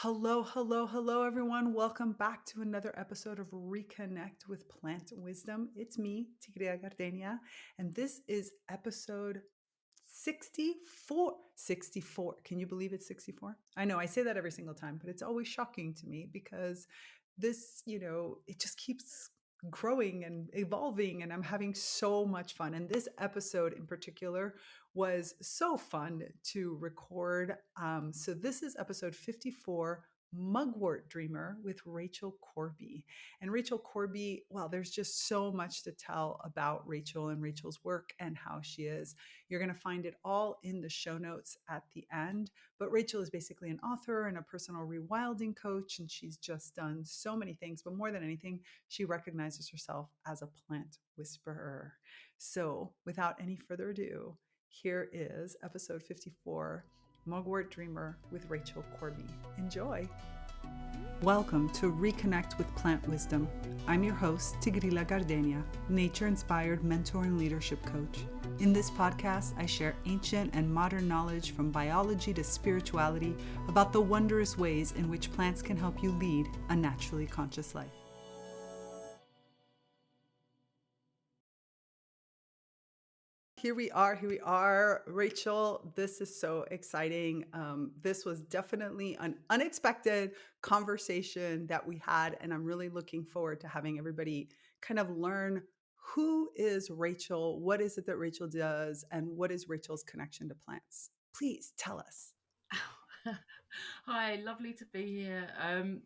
Hello, hello, hello, everyone. Welcome back to another episode of ReConnect with Plant Wisdom. It's me, Tigria Gardenia, and this is episode 64. 64. Can you believe it's 64? I know I say that every single time, but it's always shocking to me because it just keeps growing and evolving, and I'm having so much fun. And this episode in particular was so fun to record. So this is episode 54, Mugwort Dreamer with Rachel Corby. And Rachel Corby, well, there's just so much to tell about Rachel and Rachel's work and how she is. You're going to find it all in the show notes at the end. But Rachel is basically an author and a personal rewilding coach, and she's just done so many things. But more than anything, she recognizes herself as a plant whisperer. So without any further ado, here is episode 54, Mugwort Dreamer with Rachel Corby. Enjoy. Welcome to Reconnect with Plant Wisdom. I'm your host, Tigrila Gardenia, nature-inspired mentor and leadership coach. In this podcast, I share ancient and modern knowledge from biology to spirituality about the wondrous ways in which plants can help you lead a naturally conscious life. Here we are. Rachel, this is so exciting. This was definitely an unexpected conversation that we had, and I'm really looking forward to having everybody kind of learn who is Rachel, what is it that Rachel does, and what is Rachel's connection to plants. Please tell us. Hi, lovely to be here.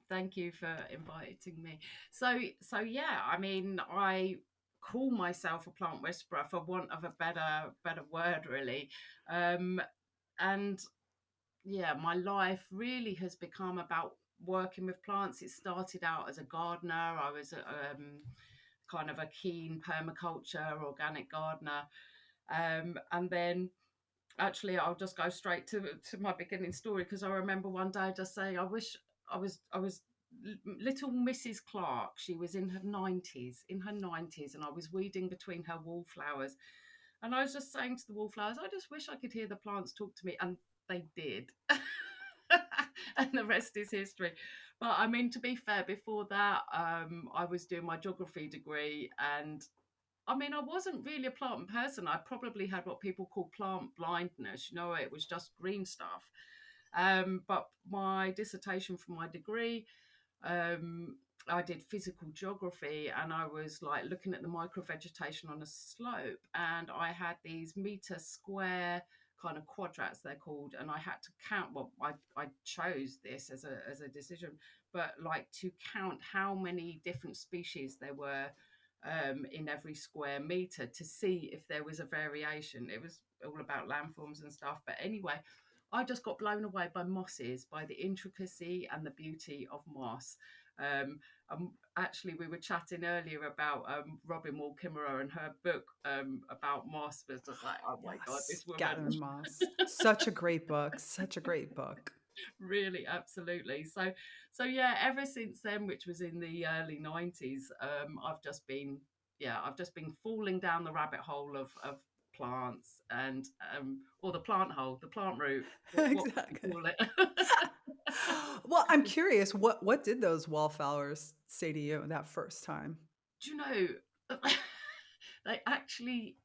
Thank you for inviting me. So yeah, I mean, I call myself a plant whisperer for want of a better word, really. Um, and yeah, my life really has become about working with plants. It started out as a gardener. I was kind of a keen permaculture organic gardener, and then actually I'll just go straight to my beginning story, because I remember one day just saying, I wish I was little Mrs. Clark. She was in her 90s, and I was weeding between her wallflowers, and I was just saying to the wallflowers, I just wish I could hear the plants talk to me, and they did. And the rest is history. But I mean, to be fair, before that, I was doing my geography degree, and I mean, I wasn't really a plant person. I probably had what people call plant blindness. It was just green stuff. But my dissertation for my degree, um, I did physical geography, and I was like looking at the microvegetation on a slope, and I had these meter square kind of quadrats, they're called, and I had to count. Well, I chose this as a decision, but like to count how many different species there were in every square meter to see if there was a variation. It was all about landforms and stuff. But anyway, I just got blown away by mosses, by the intricacy and the beauty of moss. Actually, we were chatting earlier about Robin Wall Kimmerer and her book about moss. Was just like, oh my God, Yes, this woman. Gather Moss. Such a great book. Such a great book. Really, absolutely. So yeah, ever since then, which was in the early 90s, I've just been falling down the rabbit hole of plants, and or the plant hole, the plant root, what would you Exactly. call it? Well, I'm curious, what did those wallflowers say to you that first time? Do you know, they actually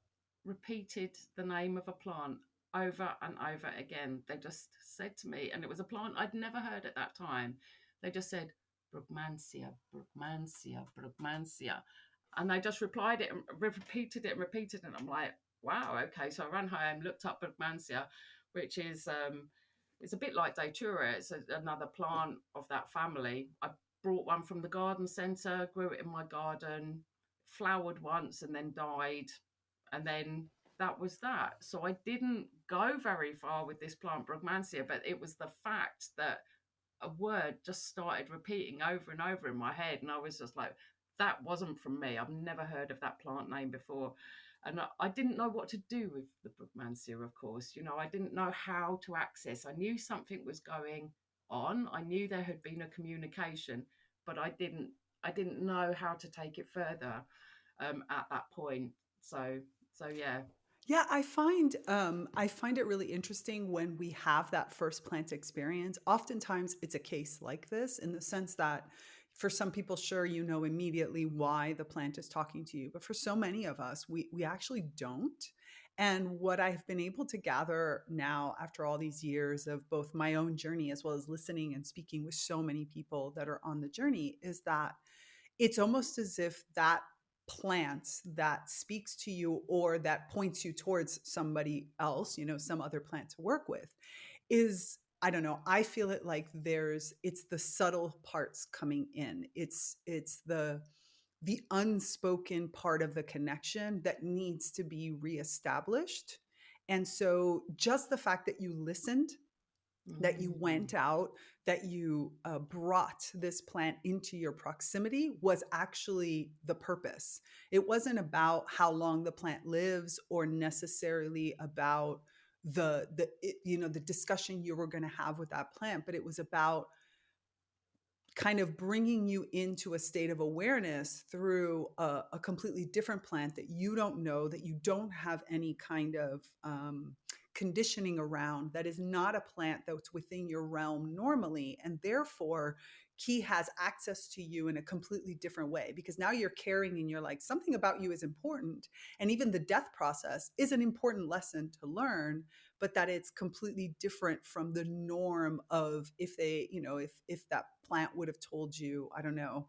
repeated the name of a plant over and over again. They just said to me, and it was a plant I'd never heard at that time. They just said, Brugmansia, Brugmansia, Brugmansia. And they just replied it and repeated it and repeated it. And I'm like, wow, okay. So I ran home, looked up Brugmansia, which is it's a bit like Datura. It's another plant of that family. I brought one from the garden centre, grew it in my garden, flowered once and then died. And then that was that. So I didn't go very far with this plant Brugmansia, but it was the fact that a word just started repeating over and over in my head. And I was just like, that wasn't from me. I've never heard of that plant name before. And I didn't know what to do with the Brugmansia, of course. I didn't know how to access. I knew something was going on. I knew there had been a communication, but I didn't know how to take it further at that point. So yeah. Yeah, I find it really interesting when we have that first plant experience. Oftentimes it's a case like this in the sense that for some people, sure, you know immediately why the plant is talking to you. But for so many of us, we actually don't. And what I've been able to gather now after all these years of both my own journey as well as listening and speaking with so many people that are on the journey is that it's almost as if that plant that speaks to you or that points you towards somebody else, some other plant to work with, is, I don't know, I feel it like it's the subtle parts coming in. It's the unspoken part of the connection that needs to be reestablished. And so just the fact that you listened, that you Mm. went out, that you brought this plant into your proximity was actually the purpose. It wasn't about how long the plant lives or necessarily about the discussion you were going to have with that plant, but it was about kind of bringing you into a state of awareness through a completely different plant that you don't know, that you don't have any kind of conditioning around, that is not a plant that's within your realm normally. And therefore, Key has access to you in a completely different way because now you're carrying and you're like, something about you is important. And even the death process is an important lesson to learn, but that it's completely different from the norm of if they, if that plant would have told you, I don't know,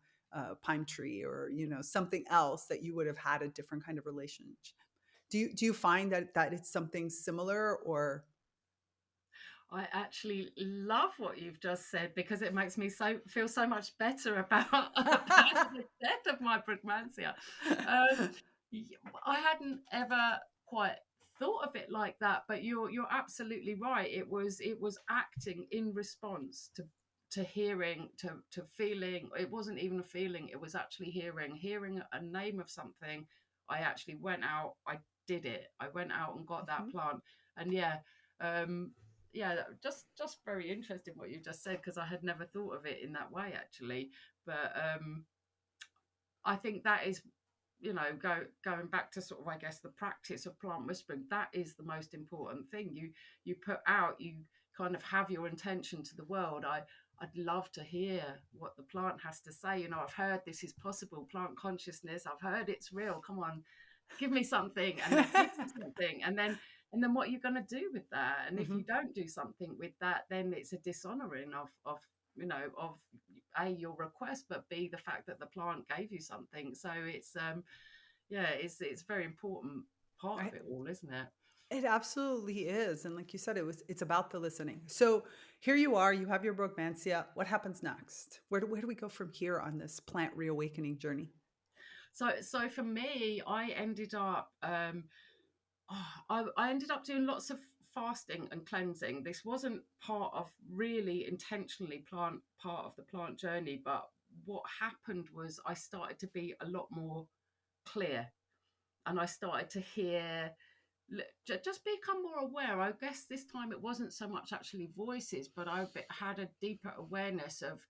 pine tree or, something else, that you would have had a different kind of relationship. Do you find that it's something similar or? I actually love what you've just said because it makes me feel so much better about the death of my Brugmansia. Um, I hadn't ever quite thought of it like that, but you're absolutely right. It was acting in response to hearing, to feeling. It wasn't even a feeling, it was actually hearing a name of something. I actually went out, I did it. I went out and got that Mhm. plant. And um yeah, just very interesting what you just said, because I had never thought of it in that way actually. But I think that is, going back to sort of, I guess, the practice of plant whispering, that is the most important thing. You put out, you kind of have your intention to the world. I'd love to hear what the plant has to say. I've heard this is possible, plant consciousness, I've heard it's real, come on, give me something. And they give you something, and then what are you going to do with that? And if you Mhm. don't do something with that, then it's a dishonoring of A, your request, but B, the fact that the plant gave you something. So it's a very important part of I, it all, isn't it? it absolutely is, and like you said, it's about the listening. So here you are, you have your Brugmansia. What happens next? Where do we go from here on this plant reawakening journey? So for me, I ended up doing lots of fasting and cleansing. This wasn't part of really intentionally plant part of the plant journey, but what happened was I started to be a lot more clear, and I started to hear, just become more aware. I guess this time it wasn't so much actually voices, but I had a deeper awareness of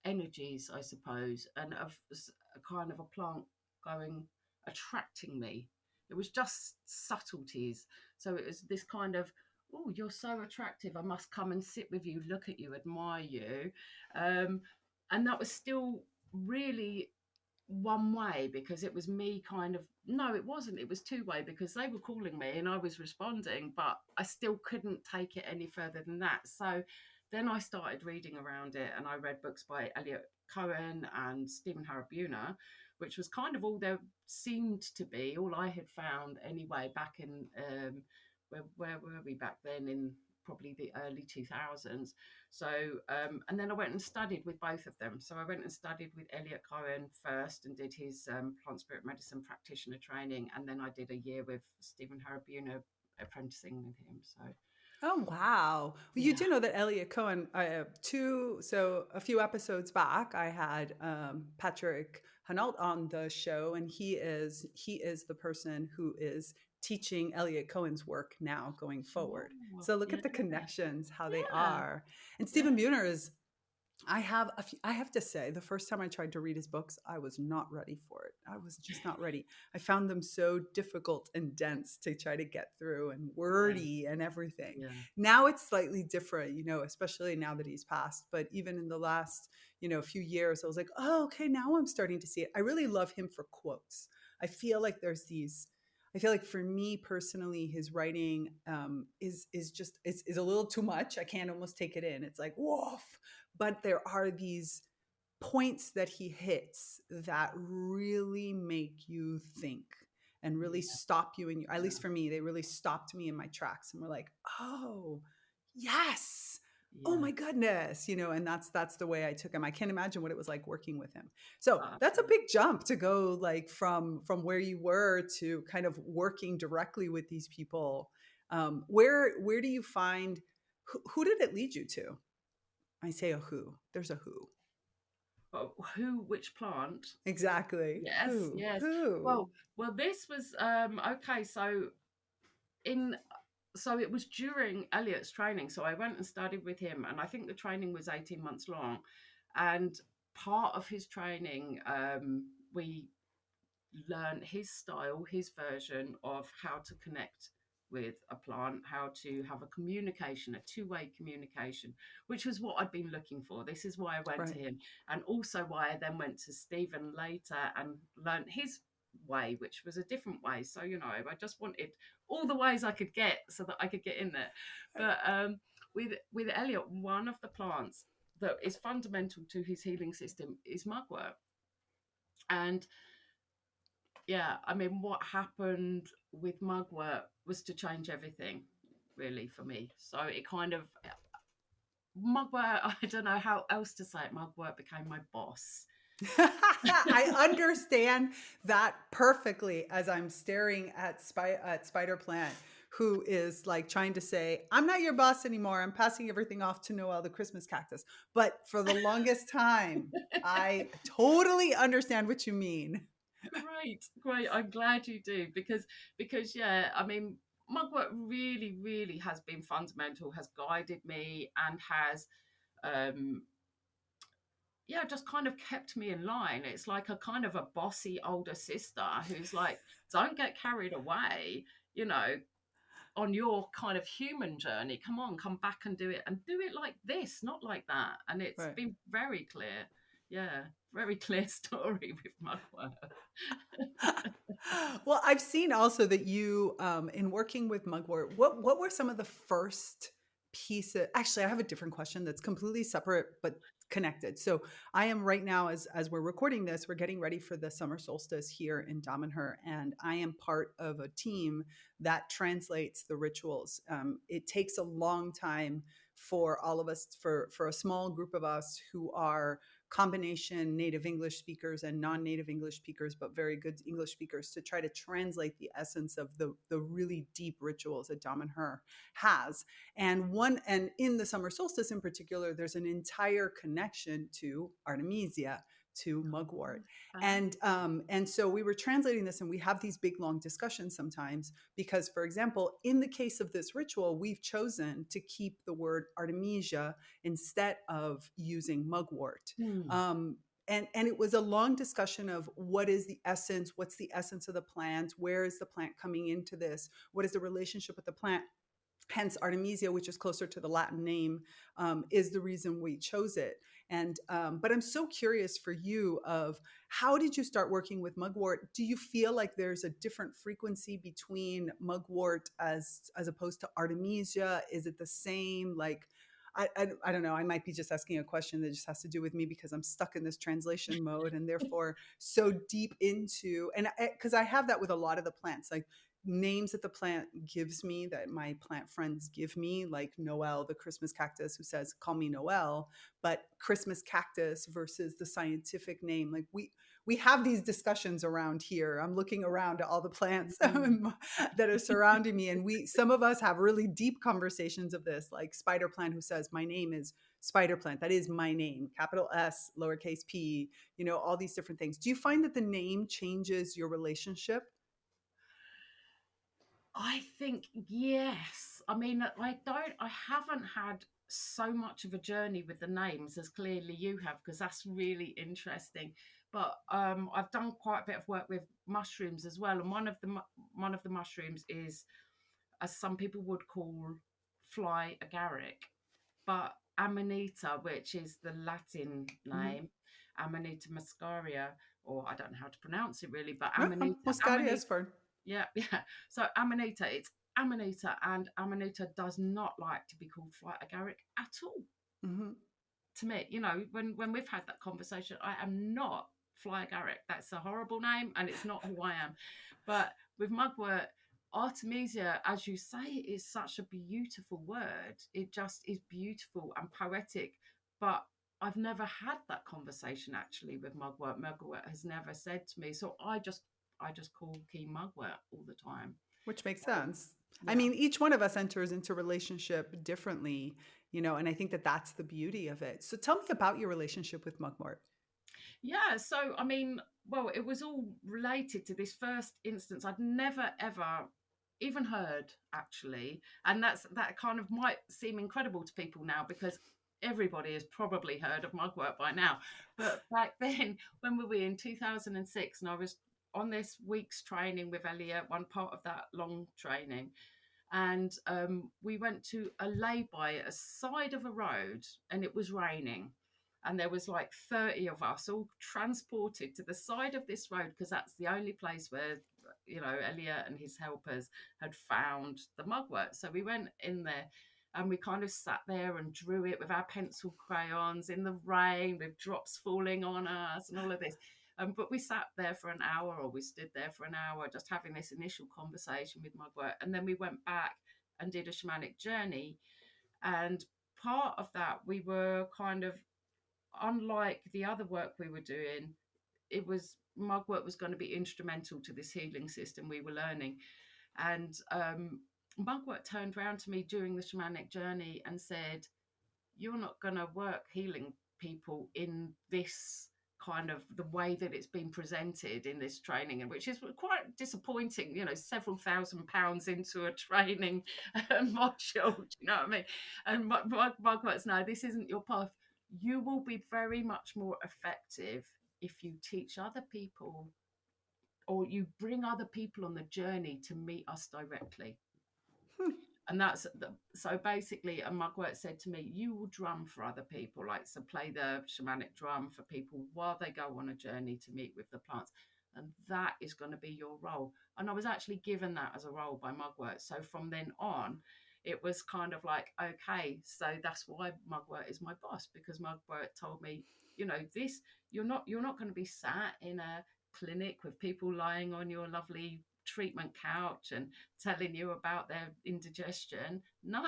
energies, I suppose, and of a kind of a plant going, attracting me. It was just subtleties. So it was this kind of, oh, you're so attractive, I must come and sit with you, look at you, admire you. Um, and that was still really one way, because it was me kind of, no, it wasn't, it was two way, because they were calling me and I was responding, but I still couldn't take it any further than that. So then I started reading around it, and I read books by Elliot Cohen and Stephen Harabuna, which was kind of all there seemed to be, all I had found anyway, back in where were we back then, in probably the early 2000s. So, and then I went and studied with both of them. So I went and studied with Elliot Cohen first and did his plant spirit medicine practitioner training. And then I did a year with Stephen Harabuna, apprenticing with him. So, Oh wow! Well, you yeah. do know that Elliot Cohen. I have so a few episodes back, I had Patrick Hanault on the show, and he is the person who is teaching Elliot Cohen's work now going forward. Oh, So look yeah. at the connections, how they Yeah. are. And Yeah. Stephen Buhner is I have to say, the first time I tried to read his books, I was not ready for it. I was just not ready. I found them so difficult and dense to try to get through and Yeah, wordy and everything. yeah, Now it's slightly different, especially now that he's passed. But even in the last, few years, I was like, oh, okay, now I'm starting to see it. I really love him for quotes. I feel like there's these. I feel like for me personally, his writing is just is a little too much. I can't almost take it in. It's like woof, but there are these points that he hits that really make you think and really yeah, stop you in your, at yeah, least for me, they really stopped me in my tracks and were like, oh, yes. Oh yeah. my goodness, and that's the way I took him. I can't imagine what it was like working with him. So that's a Absolutely. big jump to go like from where you were to kind of working directly with these people. Where do you find who did it lead you to? I say a who. There's a who. But who, which plant? Exactly. Yes, Who? yes. Who? Well, this was okay. In so it was during Elliot's training. So I went and studied with him, and I think the training was 18 months long. And part of his training, we learn his style, his version of how to connect with a plant, how to have a communication, a two-way communication, which was what I'd been looking for. This is why I went to Right. him, and also why I then went to Stephen later and learned his way, which was a different way. So, I just wanted all the ways I could get so that I could get in there. But with Elliot, one of the plants that is fundamental to his healing system is mugwort. And yeah, I mean, what happened with Mugwort was to change everything, really, for me. So it kind of, Mugwort, I don't know how else to say it, Mugwort became my boss. I understand that perfectly as I'm staring at Spider Plant, who is like trying to say, I'm not your boss anymore. I'm passing everything off to Noel, the Christmas cactus. But for the longest time, I totally understand what you mean. Great, great. I'm glad you do because yeah, I mean, Mugwort really, really has been fundamental, has guided me, and has um yeah, just kind of kept me in line. It's like a kind of a bossy older sister who's like, don't get carried away, you know, on your kind of human journey. Come on, come back and do it like this, not like that. And it's Right. been very clear. Yeah, very clear story with Mugwort. Well, I've seen also that you, in working with Mugwort, what were some of the first pieces? Actually, I have a different question that's completely separate but connected. So I am right now, as we're recording this, we're getting ready for the summer solstice here in Damanhur, and I am part of a team that translates the rituals. It takes a long time for all of us, for a small group of us who are combination native English speakers and non-native English speakers, but very good English speakers, to try to translate the essence of the really deep rituals that Damanhur has. And in the summer solstice in particular, there's an entire connection to Artemisia, to Mugwort. And so we were translating this, and we have these big long discussions sometimes because, for example, in the case of this ritual, we've chosen to keep the word Artemisia instead of using Mugwort. Hmm. And it was a long discussion of what is the essence, what's the essence of the plant, where is the plant coming into this, what is the relationship with the plant. Hence Artemisia, which is closer to the Latin name, is the reason we chose it. And but I'm so curious for you of how did you start working with Mugwort? Do you feel like there's a different frequency between Mugwort as opposed to Artemisia? Is it the same? Like I don't know. I might be just asking a question that just has to do with me because I'm stuck in this translation mode and therefore so deep into, and because I have that with a lot of the plants, like names that the plant gives me, that my plant friends give me, like Noel, the Christmas cactus, who says, call me Noel, but Christmas cactus versus the scientific name. Like we have these discussions around here. I'm looking around at all the plants Mm. that are surrounding me. And some of us have really deep conversations of this, like Spider Plant, who says, my name is Spider Plant. That is my name, capital S, lowercase p, all these different things. Do you find that the name changes your relationship? I think yes. I mean, I haven't had so much of a journey with the names as clearly you have, because that's really interesting. But I've done quite a bit of work with mushrooms as well, and one of the mushrooms is, as some people would call, fly agaric, but Amanita, which is the Latin Mhm. name, Amanita muscaria, or I don't know how to pronounce it really, but No, Moscaria Amanita, is fine. yeah, yeah. So Amanita, it's Amanita, and Amanita does not like to be called flight agaric at all. Mhm. To me, when we've had that conversation, I am not fly agaric. That's a horrible name, and it's not who I am. But with mugwort, Artemisia, as you say, is such a beautiful word. It just is beautiful and poetic. But I've never had that conversation actually with mugwort. Mugwort has never said to me, so I just call key mugwort all the time. Which makes Um, sense. I yeah. mean, each one of us enters into relationship differently, and I think that that's the beauty of it. So tell me about your relationship with Mugwort. Yeah, so I mean, well, it was all related to this first instance. I'd never ever even heard actually, and that kind of might seem incredible to people now because everybody has probably heard of mugwort by now. But back then, when we were in 2006, and I was on this week's training with Elliot, one part of that long training, and we went to a lay-by at a side of a road, and it was raining, and there was like 30 of us all transported to the side of this road because that's the only place where Elliot and his helpers had found the mugwort. So we went in there and we kind of sat there and drew it with our pencil crayons in the rain with drops falling on us and all of this. But we sat there for an hour, or we stood there for an hour, just having this initial conversation with Mugwort. And then we went back and did a shamanic journey. And part of that, we were kind of, unlike the other work we were doing, it was Mugwort was going to be instrumental to this healing system we were learning. And Mugwort turned around to me during the shamanic journey and said, "You're not going to work healing people in this kind of the way that it's been presented in this training," and which is quite disappointing, several £1,000s into a training module. Do you know what I mean? And my quotes, "No, this isn't your path. You will be very much more effective if you teach other people, or you bring other people on the journey to meet us directly." Hmm. And so basically a mugwort said to me, "You will drum for other people, like, so play the shamanic drum for people while they go on a journey to meet with the plants, and that is going to be your role." And I was actually given that as a role by mugwort. So from then on, it was kind of like, okay, so that's why mugwort is my boss, because mugwort told me, this, you're not going to be sat in a clinic with people lying on your lovely treatment couch and telling you about their indigestion. No,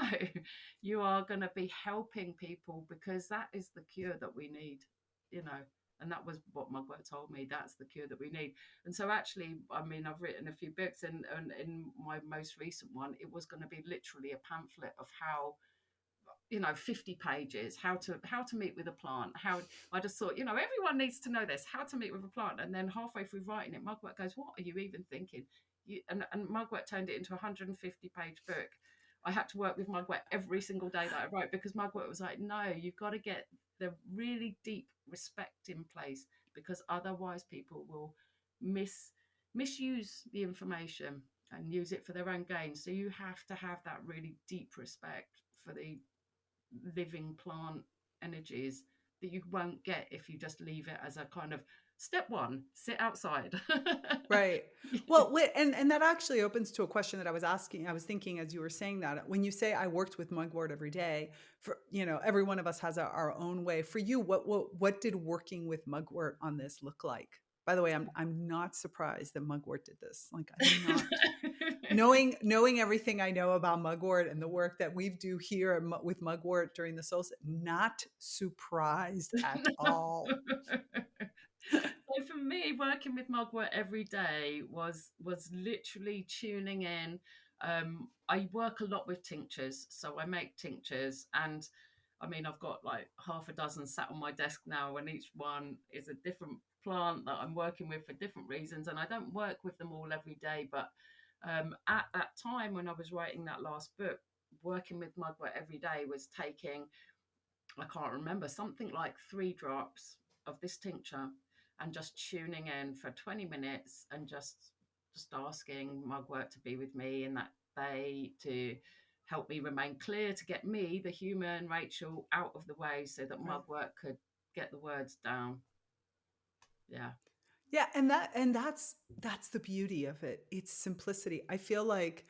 you are going to be helping people, because that is the cure that we need, you know. And that was what Mugwort told me. That's the cure that we need. And so, actually, I mean, I've written a few books, and in my most recent one, it was going to be literally a pamphlet of how, 50 pages, how to meet with a plant. How I just thought, everyone needs to know this, how to meet with a plant. And then halfway through writing it, Mugwort goes, "What are you even thinking?" And Mugwort turned it into a 150-page book. I had to work with Mugwort every single day that I wrote, because Mugwort was like, "No, you've got to get the really deep respect in place, because otherwise people will misuse the information and use it for their own gain. So you have to have that really deep respect for the living plant energies that you won't get if you just leave it as a kind of step one, sit outside." Right. Well, and that actually opens to a question that I was asking. I was thinking as you were saying that, when you say I worked with mugwort every day, for every one of us has our own way. For you, what did working with mugwort on this look like? By the way, I'm not surprised that mugwort did this. Like, I'm not. Knowing everything I know about mugwort and the work that we do here with mugwort during the solstice, not surprised at all. So for me, working with Mugwort every day was literally tuning in. I work a lot with tinctures, so I make tinctures, and I mean, I've got like half a dozen sat on my desk now, and each one is a different plant that I'm working with for different reasons. And I don't work with them all every day, but at that time when I was writing that last book, working with Mugwort every day was taking, I can't remember, something like 3 drops of this tincture and just tuning in for 20 minutes and just asking Mugwort to be with me in that day, to help me remain clear, to get me, the human Rachel, out of the way so that Right. Mugwort could get the words down. Yeah. Yeah, and that's the beauty of it. It's simplicity. I feel like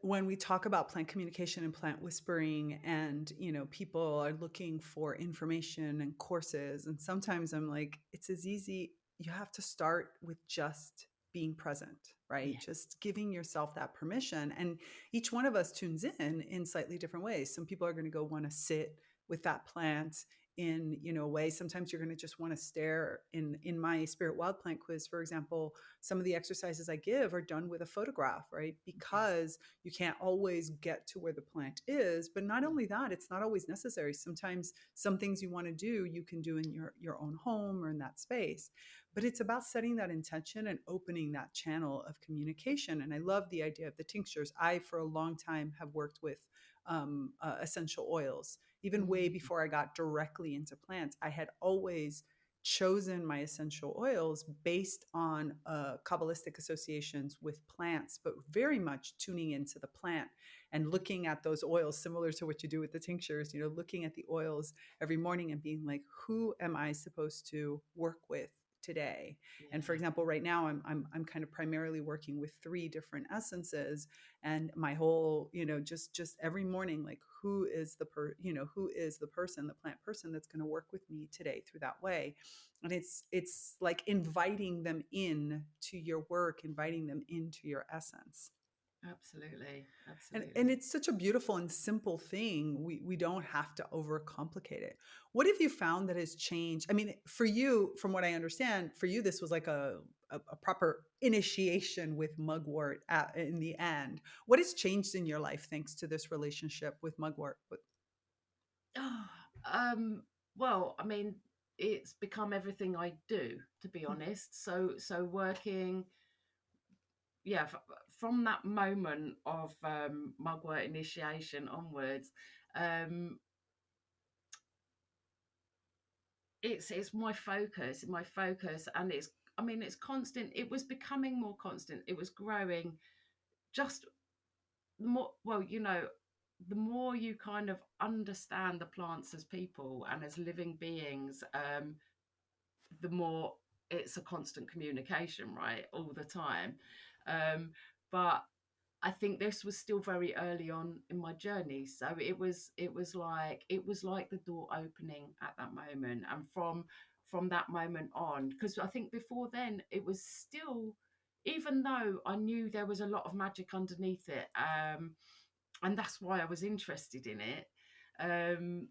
when we talk about plant communication and plant whispering, and people are looking for information and courses, and sometimes I'm like, it's as easy. You have to start with just being present, right? Yeah. Just giving yourself that permission. And each one of us tunes in slightly different ways. Some people are going to go want to sit with that plant in a way. Sometimes you're going to just want to stare. In my spirit wild plant quiz, for example, some of the exercises I give are done with a photograph, right? Yes. Because you can't always get to where the plant is. But not only that, it's not always necessary. Sometimes some things you want to do, you can do in your own home or in that space. But it's about setting that intention and opening that channel of communication. And I love the idea of the tinctures. I, for a long time, have worked with essential oils. Even way Mm. before I got directly into plants, I had always chosen my essential oils based on Kabbalistic associations with plants, but very much tuning into the plant and looking at those oils, similar to what you do with the tinctures, looking at the oils every morning and being like, who am I supposed to work with today? And for Yeah. example, right now I'm kind of primarily working with 3 different essences, and my whole, just every morning, like, who is the person, the plant person that's going to work with me today through that way. And it's like inviting them in to your work, inviting them into your essence. Absolutely. And Absolutely. it's such a beautiful and simple thing. We don't have to overcomplicate it. What have you found that has changed? I mean, for you, from what I understand, for you, this was like a proper initiation with Mugwort in the end. What has changed in your life thanks to this relationship with Mugwort? Oh, well, I mean, it's become everything I do, to be honest. So working, yeah, from that moment of Mugwort initiation onwards, um, it's my focus, and it's, I mean, it's constant. It was becoming more constant. It was growing. Just more, well, the more you kind of understand the plants as people and as living beings, the more it's a constant communication, right, all the time. Um, but I think this was still very early on in my journey, so it was like the door opening at that moment, and from that moment on, because I think before then it was still, even though I knew there was a lot of magic underneath it, and that's why I was interested in it. Um,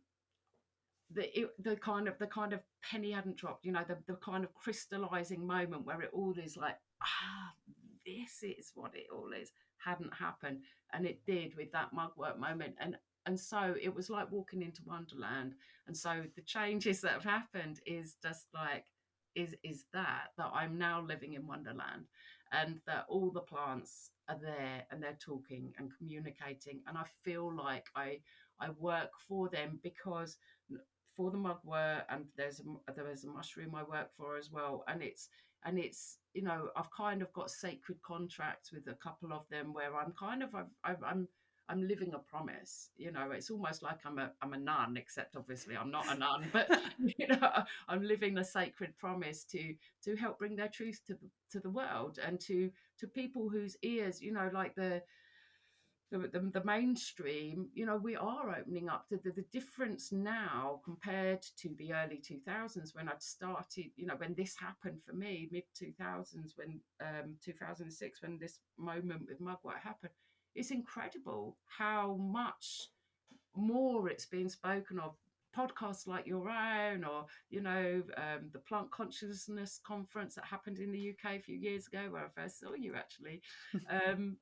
the kind of penny hadn't dropped, the kind of crystallizing moment where it all is like, this is what it all is, hadn't happened. And it did with that mugwort moment. And so it was like walking into Wonderland. And so the changes that have happened is just like, is that I'm now living in Wonderland, and that all the plants are there and they're talking and communicating, and I feel like I work for them because for the mugwort, and there is a mushroom I work for as well, and it's I've kind of got sacred contracts with a couple of them where I'm kind of I'm living a promise. It's almost like I'm a nun, except obviously I'm not a nun, but I'm living a sacred promise to help bring their truth to the world, and to people whose ears, like the mainstream, we are opening up to the difference now compared to the early 2000s when I'd started, when this happened for me, mid 2000s, when 2006, when this moment with Mugwort happened. It's incredible how much more it's being spoken of. Podcasts like your own, or the Plant Consciousness conference that happened in the UK a few years ago, where I first saw you, actually. um,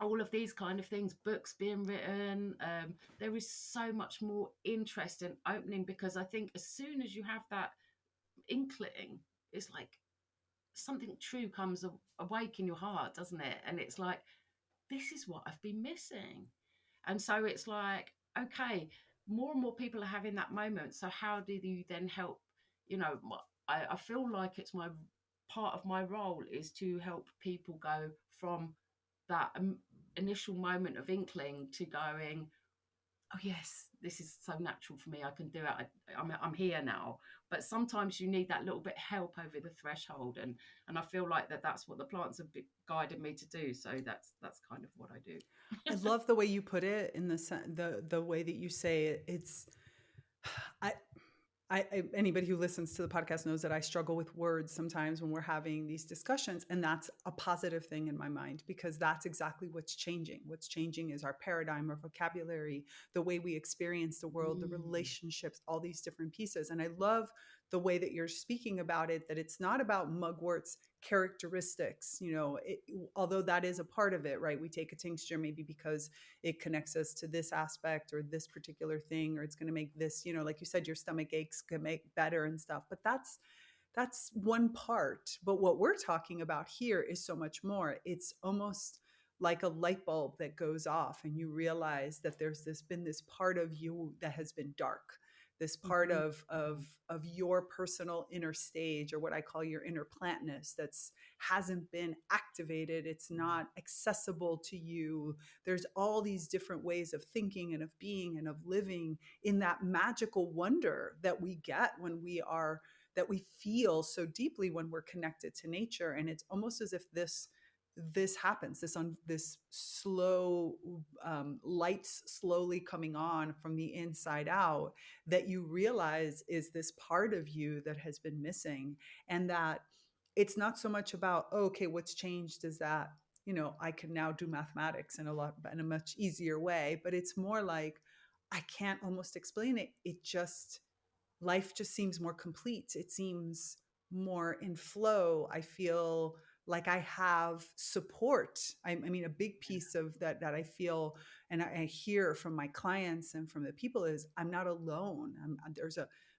all of these kind of things, books being written. There is so much more interest in opening, because I think as soon as you have that inkling, it's like something true comes awake in your heart, doesn't it? And it's like, this is what I've been missing. And so it's like, okay, more and more people are having that moment. So how do you then help? You know, I feel like it's my part of my role is to help people go from that initial moment of inkling to going, oh yes, this is so natural for me. I can do it. I'm here now. But sometimes you need that little bit of help over the threshold, and I feel like that's what the plants have guided me to do. So that's kind of what I do. I love the way you put it in the way that you say it. It's I anybody who listens to the podcast knows that I struggle with words sometimes when we're having these discussions, and that's a positive thing in my mind, because that's exactly what's changing. What's changing is our paradigm, our vocabulary, the way we experience the world, the Mm. relationships, all these different pieces. And I love the way that you're speaking about it, that it's not about Mugwort's characteristics, although that is a part of it, right? We take a tincture maybe because it connects us to this aspect or this particular thing, or it's going to make this, like you said, your stomach aches can make better and stuff. But that's one part. But what we're talking about here is so much more. It's almost like a light bulb that goes off, and you realize that there's been this part of you that has been dark, this part Mhm. of your personal inner stage, or what I call your inner plantness, that's hasn't been activated. It's not accessible to you. There's all these different ways of thinking and of being and of living in that magical wonder that we get when we are that we feel so deeply when we're connected to nature. And it's almost as if this happens, this slow lights slowly coming on from the inside out, that you realize is this part of you that has been missing. And that it's not so much about, oh, okay, what's changed is that I can now do mathematics in a much easier way. But it's more like, I can't almost explain it. It just life just seems more complete. It seems more in flow. I feel like I have support. I mean, a big piece of that I feel and I hear from my clients and from the people is, I'm not alone.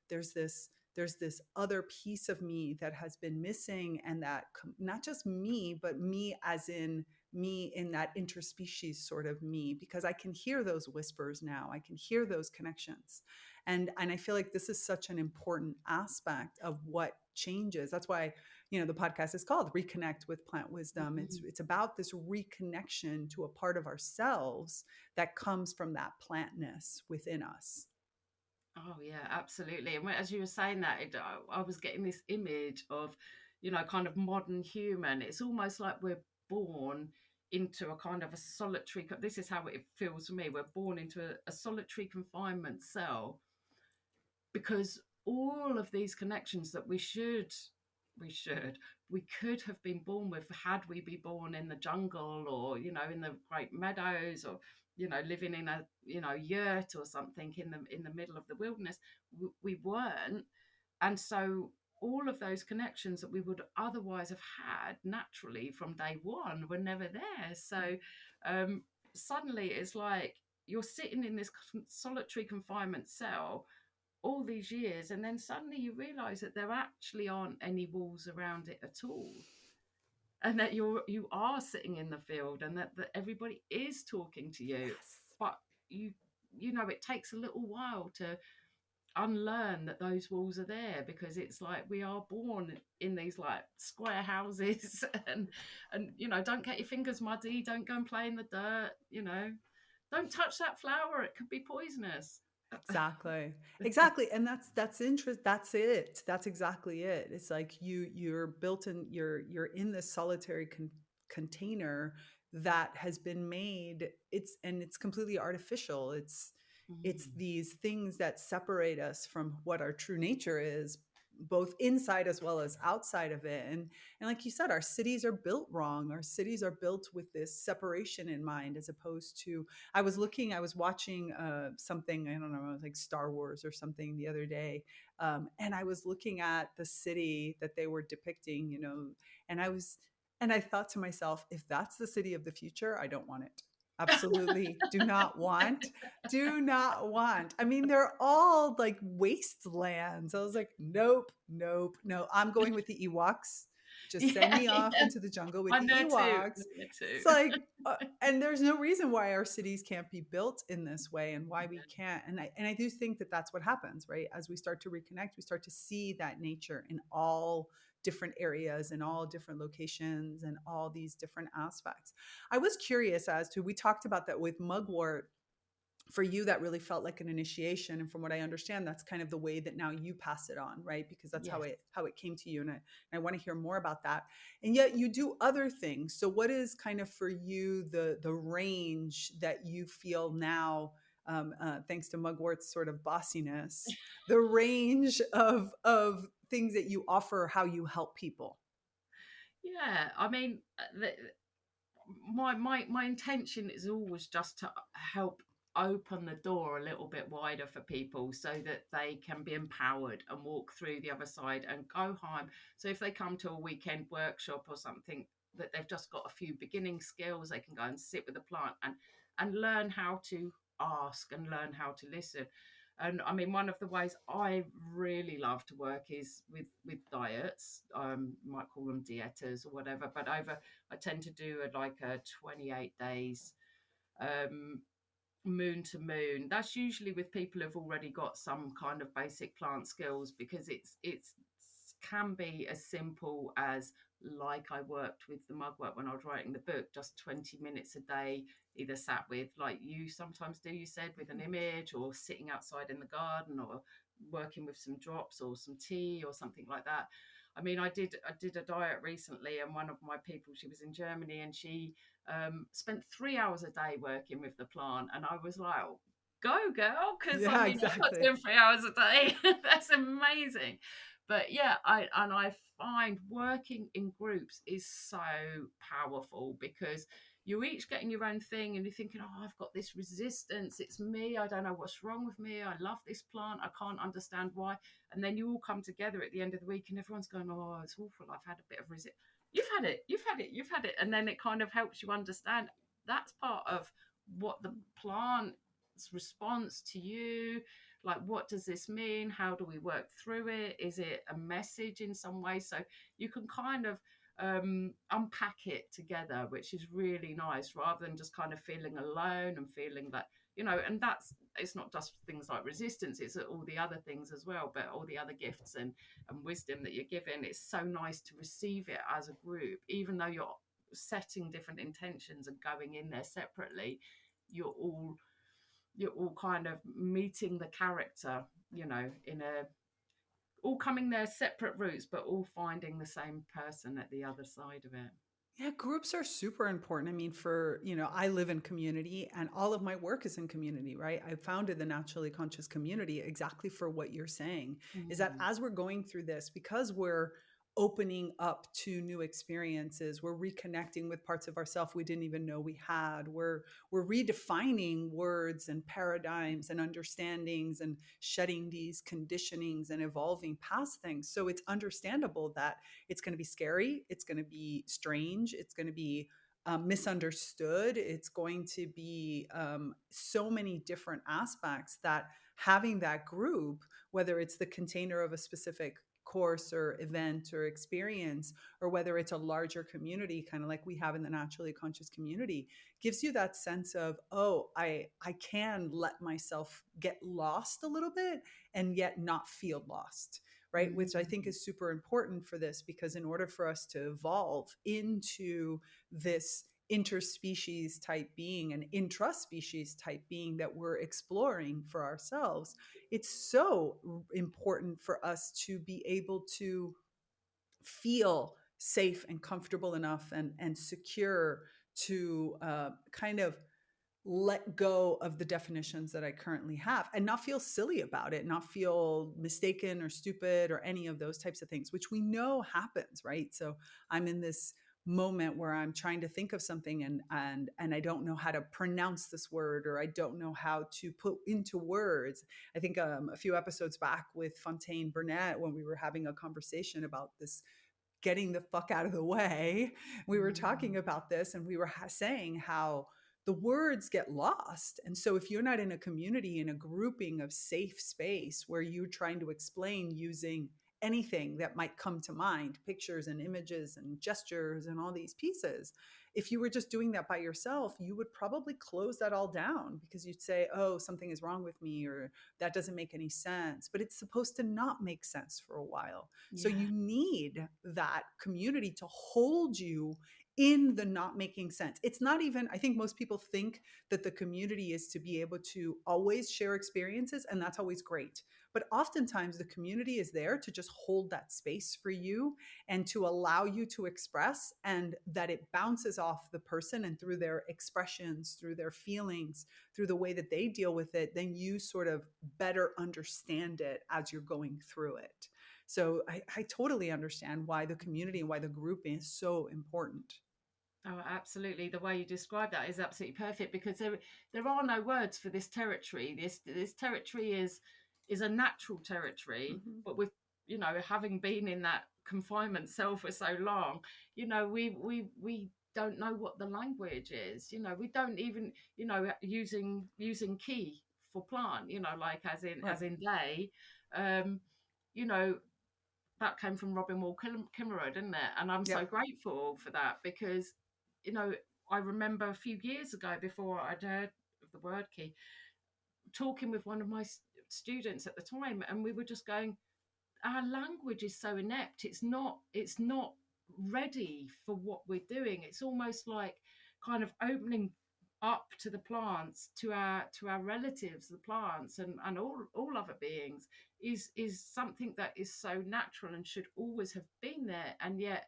There's this other piece of me that has been missing, and that not just me, but me as in me in that interspecies sort of me, because I can hear those whispers now. I can hear those connections. And I feel like this is such an important aspect of what changes. That's why the podcast is called Reconnect with Plant Wisdom. it's Mhm. it's about this reconnection to a part of ourselves that comes from that plantness within us. Oh yeah, absolutely. And as you were saying that, I was getting this image of, kind of modern human. It's almost like we're born into a kind of a solitary. This is how it feels for me. We're born into a solitary confinement cell, because all of these connections that we should, we could have been born with, had we be born in the jungle, or in the great meadows, or living in a yurt or something in the middle of the wilderness. We weren't. And so all of those connections that we would otherwise have had naturally from day one were never there. So um, suddenly it's like you're sitting in this solitary confinement cell all these years, and then suddenly you realize that there actually aren't any walls around it at all, and that you are sitting in the field, and that everybody is talking to you. Yes. But you it takes a little while to unlearn that those walls are there, because it's like we are born in these like square houses and don't get your fingers muddy, don't go and play in the dirt, don't touch that flower, it could be poisonous. Exactly. Exactly. And that's interest. That's it. That's exactly it. It's like you're built in, you're in this solitary container that has been made. It's completely artificial. It's Mm. these things that separate us from what our true nature is, both inside as well as outside of it. And like you said, our cities are built wrong. Our cities are built with this separation in mind, as opposed to, I was watching something, I don't know, like Star Wars or something the other day. And I was looking at the city that they were depicting, and I thought to myself, if that's the city of the future, I don't want it. Absolutely do not want. I mean, they're all like wastelands. I was like, nope, nope, no. I'm going with the Ewoks. Just send Yeah, me off yeah. into the jungle with I'm the there too. Ewoks. I'm there It's too. like, and there's no reason why our cities can't be built in this way and why we can't. And I do think that that's what happens, right? As we start to reconnect, we start to see that nature in all different areas and all different locations and all these different aspects. I was curious as to, we talked about that with Mugwort. For you, that really felt like an initiation, and from what I understand, that's kind of the way that now you pass it on, right? Because that's Yes. how it came to you, and I want to hear more about that. And yet you do other things. So what is kind of for you the range that you feel now, thanks to Mugwort's sort of bossiness, the range of things that you offer, how you help people? Yeah, I mean, my intention is always just to help open the door a little bit wider for people so that they can be empowered and walk through the other side and go home. So if they come to a weekend workshop or something, that they've just got a few beginning skills, they can go and sit with the plant and learn how to ask and learn how to listen. And I mean, one of the ways I really love to work is with diets. You might call them dietas or whatever, but I tend to do like a 28 days um, moon to moon. That's usually with people who've already got some kind of basic plant skills, because it's can be as simple as, like I worked with the mugwort when I was writing the book, just 20 minutes a day, either sat with, like you sometimes do, you said, with an image, or sitting outside in the garden, or working with some drops or some tea or something like that. I mean, I did a diet recently, and one of my people, she was in Germany, and she spent 3 hours a day working with the plant, and I was like, oh, go girl, because I Yeah, mean, I'm not exactly. doing 3 hours a day. That's amazing. But yeah, I find working in groups is so powerful, because you're each getting your own thing, and you're thinking, oh, I've got this resistance, it's me, I don't know what's wrong with me, I love this plant, I can't understand why. And then you all come together at the end of the week, and everyone's going, oh, it's awful, I've had a bit of resistance. You've had it. And then it kind of helps you understand that's part of what the plant's response to you, like, what does this mean? How do we work through it? Is it a message in some way? So you can kind of unpack it together, which is really nice, rather than just kind of feeling alone and feeling that, and it's not just things like resistance, it's all the other things as well, but all the other gifts and wisdom that you're given. It's so nice to receive it as a group, even though you're setting different intentions and going in there separately. You're all you're all kind of meeting the character, in a all coming their separate routes, but all finding the same person at the other side of it. Yeah, groups are super important. I mean, I live in community and all of my work is in community, right? I founded the Naturally Conscious community exactly for what you're saying, is that Mm. as we're going through this, because we're opening up to new experiences, we're reconnecting with parts of ourselves we didn't even know we had. We're redefining words and paradigms and understandings and shedding these conditionings and evolving past things. So it's understandable that it's going to be scary. It's going to be strange. It's going to be misunderstood. It's going to be so many different aspects that having that group, whether it's the container of a specific course or event or experience, or whether it's a larger community, kind of like we have in the Naturally Conscious community, gives you that sense of, oh, I can let myself get lost a little bit and yet not feel lost, right? Which I think Mm. is super important for this, because in order for us to evolve into this interspecies type being and intraspecies type being that we're exploring for ourselves, it's so important for us to be able to feel safe and comfortable enough and secure to kind of let go of the definitions that I currently have and not feel silly about it, not feel mistaken or stupid or any of those types of things, which we know happens, right? So I'm in this moment where I'm trying to think of something and I don't know how to pronounce this word, or I don't know how to put into words. I think a few episodes back with Fontaine Burnett, when we were having a conversation about this getting the fuck out of the way, we were talking Mm. about this and we were saying how the words get lost. And so if you're not in a community, in a grouping of safe space where you're trying to explain using anything that might come to mind, pictures and images and gestures and all these pieces. If you were just doing that by yourself, you would probably close that all down because you'd say, oh, something is wrong with me, or that doesn't make any sense. But it's supposed to not make sense for a while. So Yeah. you need that community to hold you in the not making sense. It's not even, I think most people think that the community is to be able to always share experiences, and that's always great. But oftentimes the community is there to just hold that space for you and to allow you to express, and that it bounces off the person, and through their expressions, through their feelings, through the way that they deal with it, then you sort of better understand it as you're going through it. So I totally understand why the community and why the grouping is so important. Oh, absolutely. The way you describe that is absolutely perfect, because there are no words for this territory. This territory is a natural territory, Mhm. but with, having been in that confinement cell for so long, we don't know what the language is. We don't even, using key for plant, like Right. as in day. Um, you know, that came from Robin Wall Kimmerer, didn't it? And I'm so Yep. grateful for that, because, you know, I remember a few years ago, before I'd heard of the word key, talking with one of my students at the time, and we were just going, our language is so inept. It's not ready for what we're doing. It's almost like kind of opening up to the plants, to our relatives, the plants, and all other beings, is something that is so natural and should always have been there. And yet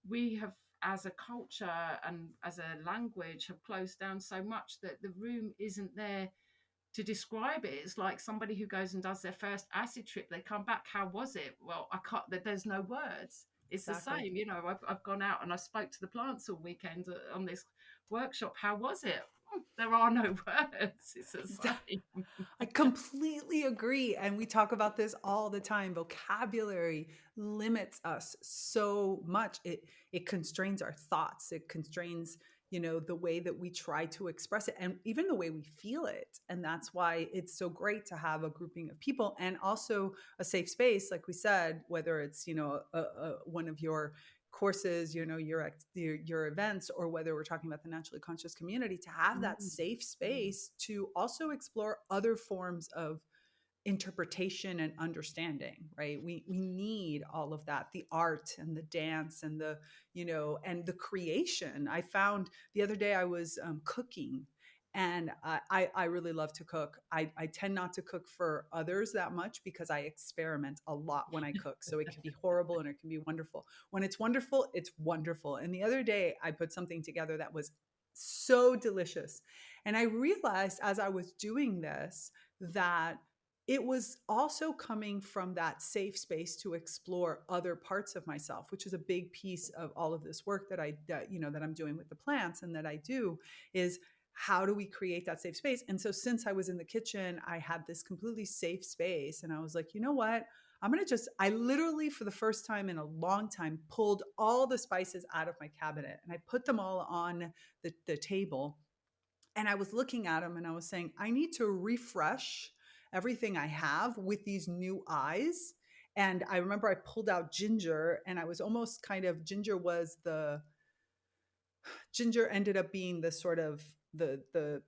we have, as a culture and as a language, have closed down so much that the room isn't there to describe it. It's like somebody who goes and does their first acid trip. They come back, how was it? Well, I can't. There's no words. It's the Exactly. same. I've gone out and I spoke to the plants all weekend on this workshop. How was it? There are no words. It's the same. I completely agree. And we talk about this all the time. Vocabulary limits us so much. It constrains our thoughts. It constrains, the way that we try to express it, and even the way we feel it. And that's why it's so great to have a grouping of people, and also a safe space, like we said, whether it's, one of your courses, your events, or whether we're talking about the naturally conscious community, to have that Mm, safe mm, space to also explore other forms of interpretation and understanding. Right, we need all of that, the art and the dance and the, and the creation. I found the other day I was cooking, and I really love to cook. I tend not to cook for others that much because I experiment a lot when I cook. So it can be horrible and it can be wonderful. When it's wonderful, it's wonderful. And the other day I put something together that was so delicious. And I realized as I was doing this that it was also coming from that safe space to explore other parts of myself, which is a big piece of all of this work that that I'm doing with the plants, and that I do, is how do we create that safe space? And so since I was in the kitchen, I had this completely safe space, and I was like, you know what? I literally, for the first time in a long time, pulled all the spices out of my cabinet and I put them all on the table, and I was looking at them and I was saying, I need to refresh everything I have with these new eyes. And I remember I pulled out ginger, and I was almost kind of, ginger ended up being the sort of the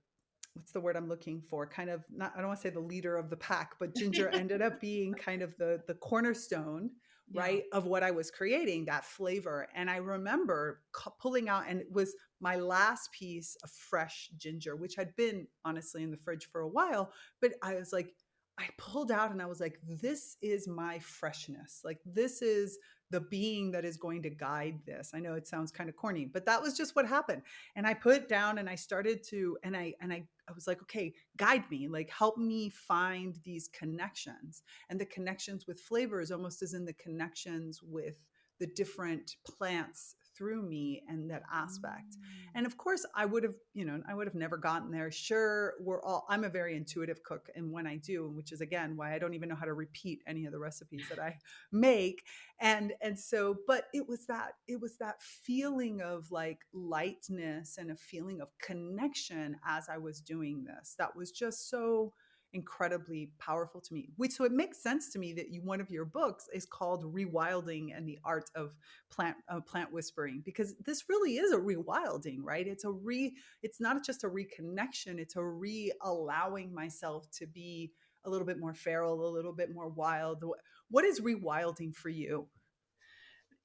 what's the word I'm looking for? Kind of, not, I don't want to say the leader of the pack, but ginger ended up being kind of the cornerstone, yeah. right, of what I was creating, that flavor. And I remember pulling out, and it was my last piece of fresh ginger, which had been honestly in the fridge for a while. But I was like, I pulled out and I was like, this is my freshness. Like, this is the being that is going to guide this. I know it sounds kind of corny, but that was just what happened. And I put down and I started to, and I was like, okay, guide me, like help me find these connections. And the connections with flavors almost as in the connections with the different plants through me, and that aspect. Mm. And of course I would have never gotten there. Sure, I'm a very intuitive cook, and when I do, which is again why I don't even know how to repeat any of the recipes that I make. And so, but it was that feeling of like lightness and a feeling of connection as I was doing this that was just so incredibly powerful to me. So it makes sense to me that one of your books is called Rewilding and the Art of Plant Whispering, because this really is a rewilding, right? It's not just a reconnection, it's a allowing myself to be a little bit more feral, a little bit more wild. What is rewilding for you?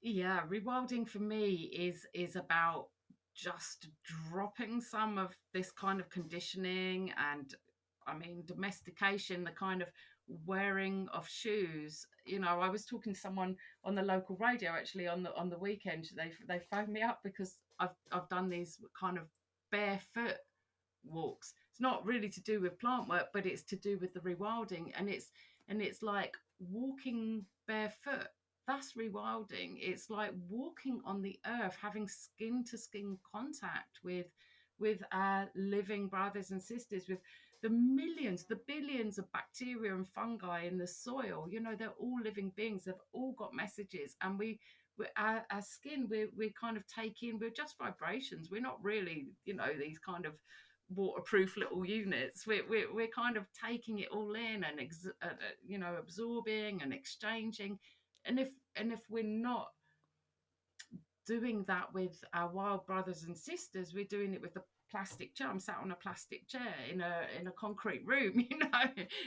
Yeah, rewilding for me is about just dropping some of this kind of conditioning and, I mean, domestication, the kind of wearing of shoes. You know, I was talking to someone on the local radio actually on the weekend. They phoned me up because I've done these kind of barefoot walks. It's not really to do with plant work, but it's to do with the rewilding, and it's like walking barefoot. That's rewilding. It's like walking on the earth, having skin to skin contact with our living brothers and sisters, with the millions, the billions of bacteria and fungi in the soil. You know, they're all living beings. They've all got messages, and our skin, we kind of take in. We're just vibrations. We're not really, you know, these kind of waterproof little units. We're kind of taking it all in and you know, absorbing and exchanging. And if we're not doing that with our wild brothers and sisters, we're doing it with the plastic chair. I'm sat on a plastic chair in a concrete room. You know,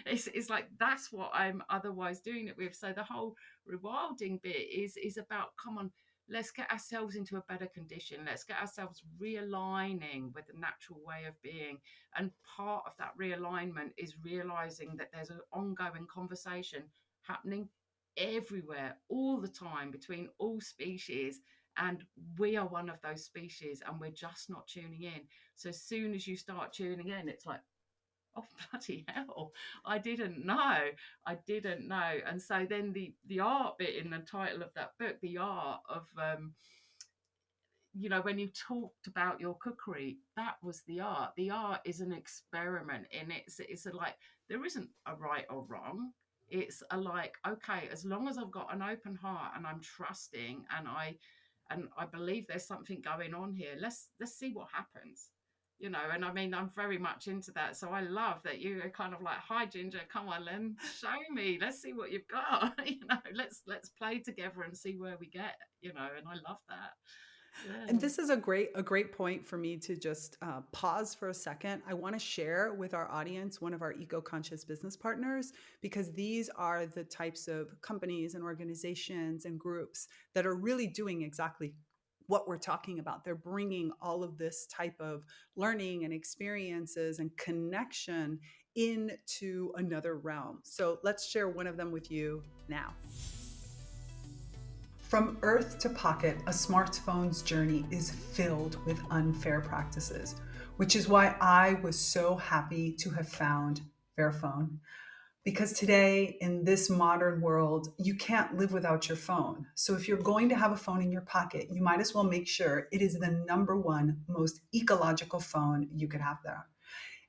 it's like that's what I'm otherwise doing it with. So the whole rewilding bit is about, come on, let's get ourselves into a better condition. Let's get ourselves realigning with the natural way of being. And part of that realignment is realizing that there's an ongoing conversation happening everywhere all the time between all species, and we are one of those species, and we're just not tuning in. So as soon as you start tuning in, it's like, oh bloody hell, I didn't know. And so then the art bit in the title of that book, the art of you know, when you talked about your cookery, that was the art. The art is an experiment, and it's a, like, there isn't a right or wrong. It's a, like, okay, as long as I've got an open heart and I'm trusting, and I believe there's something going on here, let's see what happens. You know, and I mean, I'm very much into that. So I love that you are kind of like, hi Ginger, come on, Len, show me. Let's see what you've got. You know, let's play together and see where we get, you know, and I love that. And Yeah. this is a great point for me to just pause for a second. I want to share with our audience one of our eco-conscious business partners, because these are the types of companies and organizations and groups that are really doing exactly what we're talking about. They're bringing all of this type of learning and experiences and connection into another realm. So let's share one of them with you now. From earth to pocket, a smartphone's journey is filled with unfair practices, which is why I was so happy to have found Fairphone. Because today, in this modern world, you can't live without your phone. So if you're going to have a phone in your pocket, you might as well make sure it is the number one most ecological phone you could have there.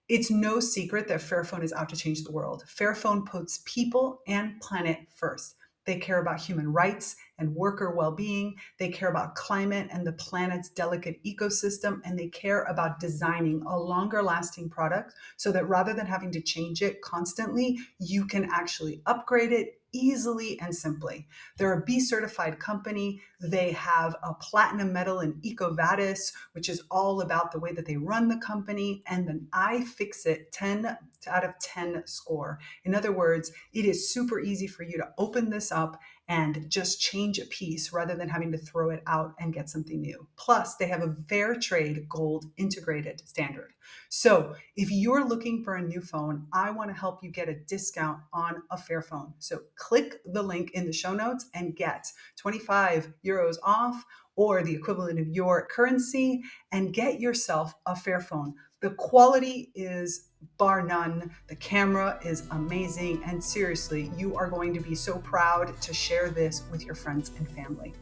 It's no secret that Fairphone is out to change the world. Fairphone puts people and planet first. They care about human rights and worker well-being. They care about climate and the planet's delicate ecosystem. And they care about designing a longer lasting product so that rather than having to change it constantly, you can actually upgrade it easily and simply. They're a B certified company. They have a platinum medal in EcoVadis, which is all about the way that they run the company, and an iFixit 10 out of 10 score. In other words, it is super easy for you to open this up and just change a piece rather than having to throw it out and get something new. Plus, they have a fair trade gold integrated standard. So if you're looking for a new phone, I want to help you get a discount on a Fairphone. So click the link in the show notes and get 25 euros off, or the equivalent of your currency, and get yourself a Fairphone. The quality is bar none. The camera is amazing. And seriously, you are going to be so proud to share this with your friends and family.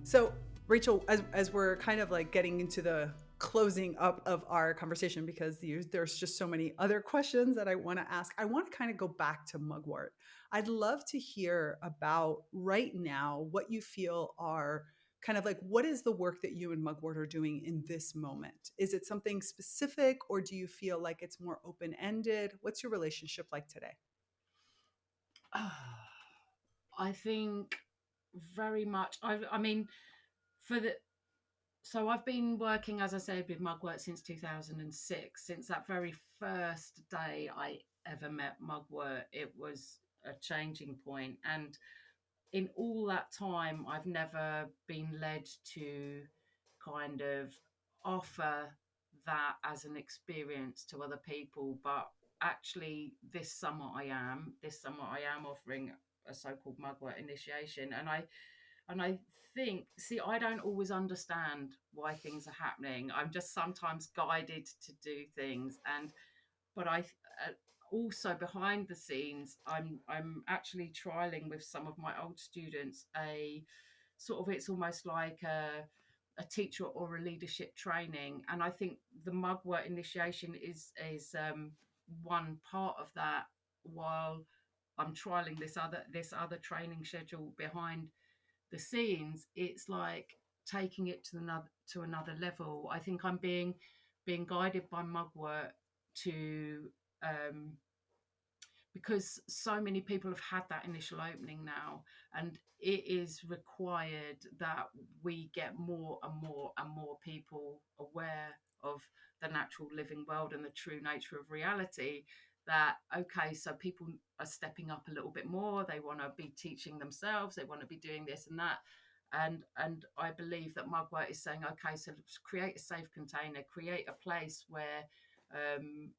So, Rachel, as we're kind of like getting into the closing up of our conversation, because there's just so many other questions that I want to ask, I want to kind of go back to Mugwort. I'd love to hear about right now what you feel are kind of like, what is the work that you and Mugwort are doing in this moment? Is it something specific, or do you feel like it's more open-ended? What's your relationship like today? I think very much. I mean, for the so I've been working, as I said, with Mugwort since 2006. Since that very first day I ever met Mugwort, it was a changing point. And in all that time, I've never been led to kind of offer that as an experience to other people. But actually, this summer I am. This summer I am offering a so-called Mugwort initiation, and I think, see, I don't always understand why things are happening. I'm just sometimes guided to do things, and but I also behind the scenes, I'm actually trialing with some of my old students a sort of, it's almost like a teacher or a leadership training, and I think the Mugwort initiation is one part of that. While I'm trialing this other training schedule behind the scenes, it's like taking it to another level. I think I'm being guided by Mugwort to um because so many people have had that initial opening now, and it is required that we get more and more and more people aware of the natural living world and the true nature of reality. That, okay, so people are stepping up a little bit more, they want to be teaching themselves, they want to be doing this and that. And I believe that Mugwort is saying, okay, so let's create a safe container, create a place where um,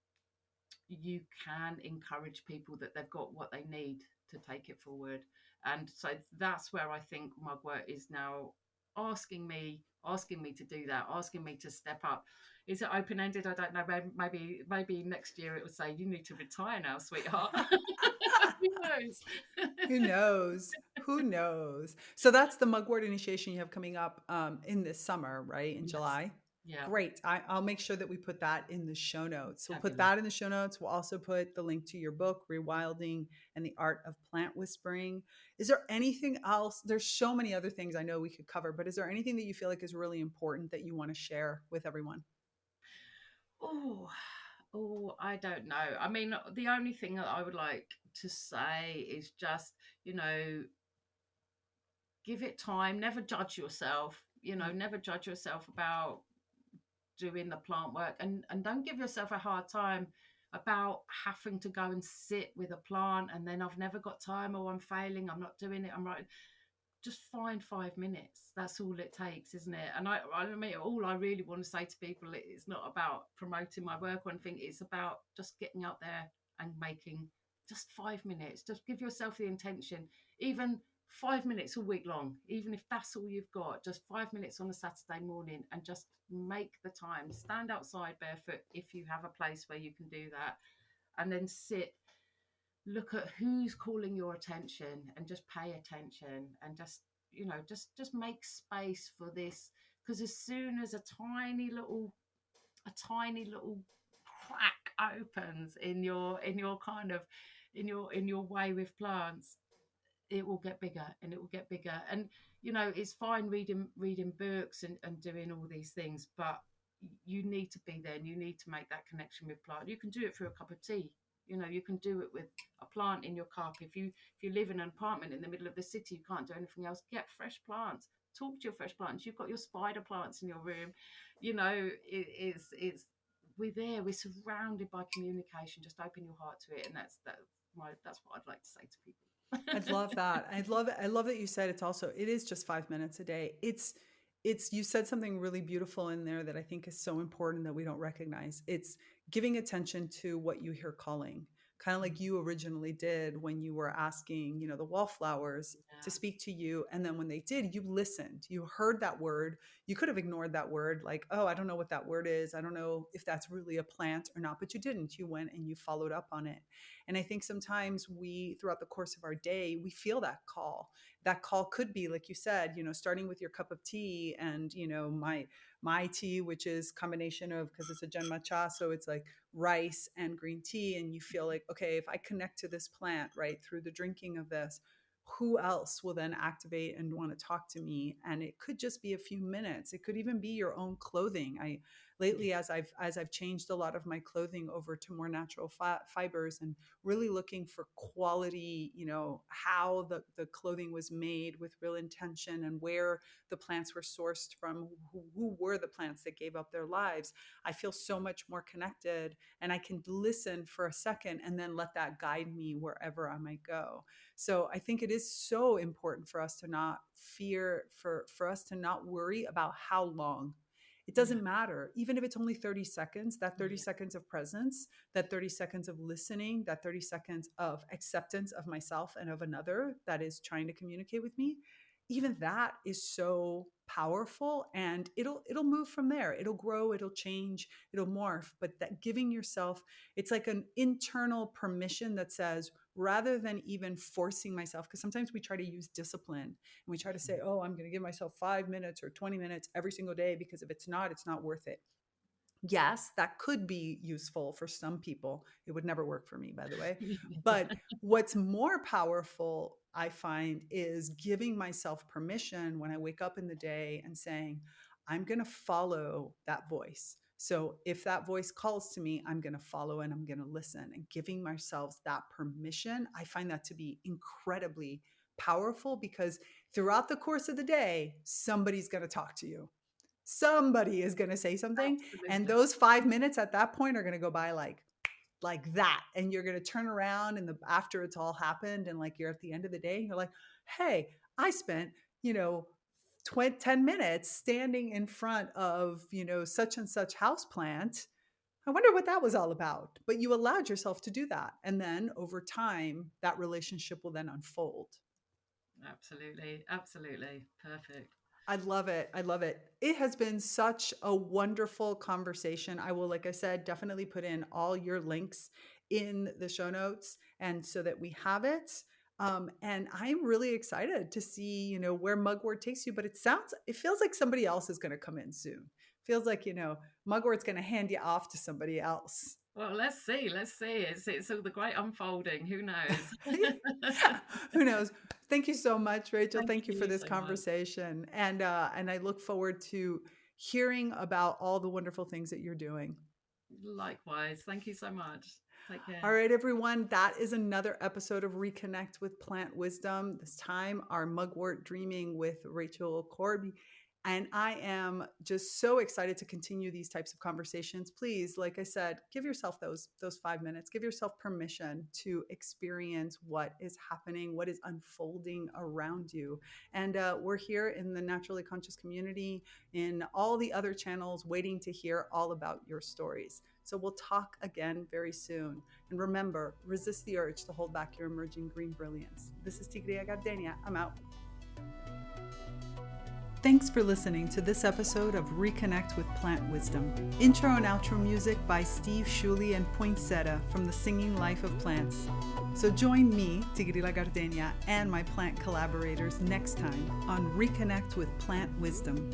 you can encourage people that they've got what they need to take it forward. And so that's where I think Mugwort is now asking me to do that, asking me to step up. Is it open ended? I don't know. Maybe next year it will say you need to retire now, sweetheart. Who knows? Who knows? Who knows? So that's the Mugwort initiation you have coming up in this summer, right? In Yes. July. Yeah. Great. I'll make sure that we put that in the show notes. So we'll put Fabulous. that in the show notes. We'll also put the link to your book, Rewilding and the Art of Plant Whispering. Is there anything else? There's so many other things I know we could cover, but is there anything that you feel like is really important that you want to share with everyone? Oh, oh, I don't know. I mean, the only thing that I would like to say is just, you know, give it time, never judge yourself, Mm. never judge yourself about doing the plant work, and don't give yourself a hard time about having to go and sit with a plant and then I've never got time, or I'm failing, I'm not doing it, I'm right. Just find 5 minutes. That's all it takes, isn't it? And I mean, all I really want to say to people, it's not about promoting my work or anything. It's about just getting out there and making just 5 minutes. Just give yourself the intention, even 5 minutes a week long, even if that's all you've got, just 5 minutes on a Saturday morning, and just make the time. Stand outside barefoot if you have a place where you can do that, and then sit, look at who's calling your attention, and just pay attention, and just make space for this. Because as soon as a tiny little crack opens in your kind of in your way with plants, it will get bigger and it will get bigger. And it's fine reading books and doing all these things, but you need to be there, and you need to make that connection with plant. You can do it through a cup of tea. You can do it with a plant in your cup. If you live in an apartment in the middle of the city, you can't do anything else, get fresh plants. Talk to your fresh plants. You've got your spider plants in your room. It's we're there, we're surrounded by communication. Just open your heart to it, and that's what I'd like to say to I people. love that. I love that you said it is just 5 minutes a day. It's you said something really beautiful in there that I think is so important that we don't recognize. It's giving attention to what you hear calling, kind of like you originally did when you were asking, the wallflowers to Yeah. speak to you. And then when they did, you listened, you heard that word. You could have ignored that word, like, oh, I don't know what that word is. I don't know if that's really a plant or not, but you didn't. You went and you followed up on it. And I think sometimes throughout the course of our day, we feel that call. That call could be, like you said, starting with your cup of tea and, my tea, which is combination of, because it's a genmatcha, so it's like rice and green tea. And you feel like, okay, if I connect to this plant, right, through the drinking of this, who else will then activate and want to talk to me? And it could just be a few minutes. It could even be your own clothing. I lately, as I've changed a lot of my clothing over to more natural fibers and really looking for quality, how the clothing was made with real intention and where the plants were sourced from, who were the plants that gave up their lives. I feel so much more connected, and I can listen for a second and then let that guide me wherever I might go. So I think it is so important for us to not fear, for us to not worry about how long. It Yeah. doesn't matter. Even if it's only 30 seconds, that 30 Yeah. seconds of presence, that 30 seconds of listening, that 30 seconds of acceptance of myself and of another that is trying to communicate with me, even that is so powerful, and it'll move from there. It'll grow, it'll change, it'll morph. But that giving yourself, it's like an internal permission that says, rather than even forcing myself, because sometimes we try to use discipline and we try to say, oh, I'm going to give myself 5 minutes or 20 minutes every single day, because if it's not worth it. Yes, that could be useful for some people. It would never work for me, by the way. But what's more powerful, I find, is giving myself permission when I wake up in the day and saying, I'm going to follow that voice. So if that voice calls to me, I'm going to follow and I'm going to listen, and giving myself that permission. I find that to be incredibly powerful, because throughout the course of the day, somebody's going to talk to you. Somebody is going to say something, and Absolutely. those 5 minutes at that point are going to go by like that, and you're going to turn around after it's all happened, and like you're at the end of the day, and you're like, hey, I spent 10 minutes standing in front of such and such house plant. I wonder what that was all about. But you allowed yourself to do that, and then over time that relationship will then unfold. Absolutely. Absolutely. Perfect. I love it. I love it. It has been such a wonderful conversation. I will, like I said, definitely put in all your links in the show notes, and so that we have it. And I'm really excited to see, where Mugwort takes you. But it feels like somebody else is going to come in soon. Feels like, Mugwort's going to hand you off to somebody else. Well, let's see. Let's see. It's all the great unfolding. Who knows? Who knows? Thank you so much, Rachel. Thank Thank you for you this so much. conversation. And I look forward to hearing about all the wonderful things that you're doing. Likewise. Thank you so much. Take All care. right, everyone. That is another episode of Reconnect with Plant Wisdom. This time, our Mugwort Dreaming with Rachel Corby. And I am just so excited to continue these types of conversations. Please, like I said, give yourself those 5 minutes. Give yourself permission to experience what is happening, what is unfolding around you. And we're here in the Naturally Conscious community, in all the other channels, waiting to hear all about your stories. So we'll talk again very soon. And remember, resist the urge to hold back your emerging green brilliance. This is Tigria Gardenia. I'm out. Thanks for listening to this episode of Reconnect with Plant Wisdom. Intro and outro music by Steve Shuley and Poinsettia from The Singing Life of Plants. So join me, Tigria Gardenia, and my plant collaborators next time on Reconnect with Plant Wisdom.